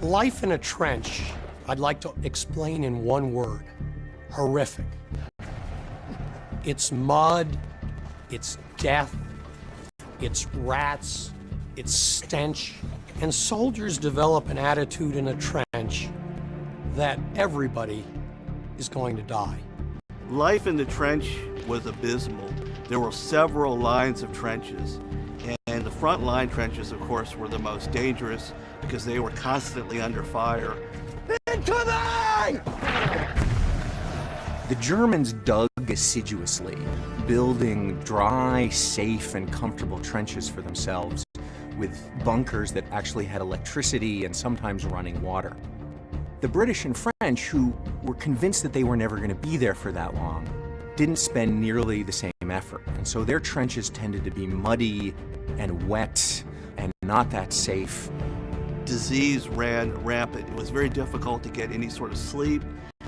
Life in a trench, I'd like to explain in one word: horrific. It's mud, it's death, it's rats, it's stench, and soldiers develop an attitude in a trench that everybody is going to die. Life in the trench was abysmal. There were several lines of trenches, and the front line trenches, of course, were the most dangerous because they were constantly under fire. Incoming! The Germans dug assiduously, building dry, safe, and comfortable trenches for themselves with bunkers that actually had electricity and sometimes running water. The British and French, who were convinced that they were never going to be there for that long, didn't spend nearly the same effort. And so their trenches tended to be muddy and wet and not that safe. Disease ran rampant. It was very difficult to get any sort of sleep,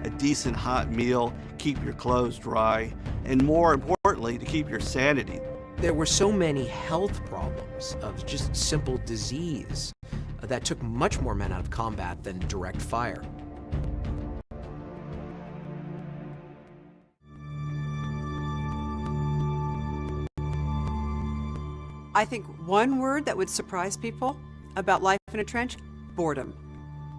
a decent hot meal, keep your clothes dry, and more importantly, to keep your sanity. There were so many health problems of just simple disease that took much more men out of combat than direct fire. I think one word that would surprise people about life in a trench: boredom.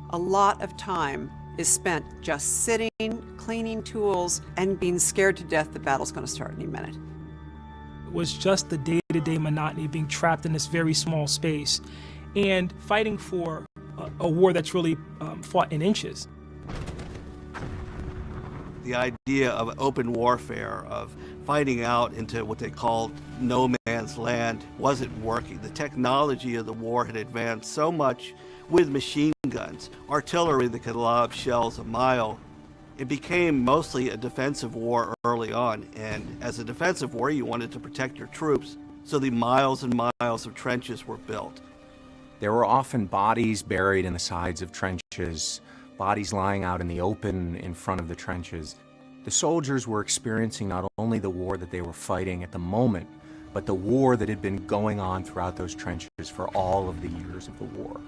A lot of time is spent just sitting, cleaning tools, and being scared to death the battle's going to start any minute. It was just the day-to-day monotony of being trapped in this very small space and fighting for a war that's really fought in inches. The idea of open warfare, of fighting out into what they called no man's land, wasn't working. The technology of the war had advanced so much with machine guns, artillery that could lob shells a mile. It became mostly a defensive war early on, and as a defensive war, you wanted to protect your troops, so the miles and miles of trenches were built. There were often bodies buried in the sides of trenches, bodies lying out in the open in front of the trenches. The soldiers were experiencing not only the war that they were fighting at the moment, but the war that had been going on throughout those trenches for all of the years of the war.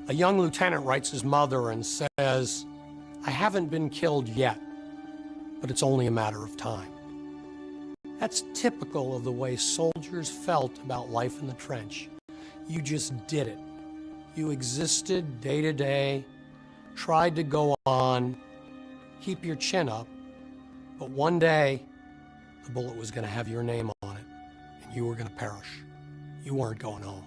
A young lieutenant writes his mother and says, "I haven't been killed yet, but it's only a matter of time." That's typical of the way soldiers felt about life in the trench. You just did it. You existed day to day, tried to go on, keep your chin up, but one day, the bullet was going to have your name on it, and you were going to perish. You weren't going home.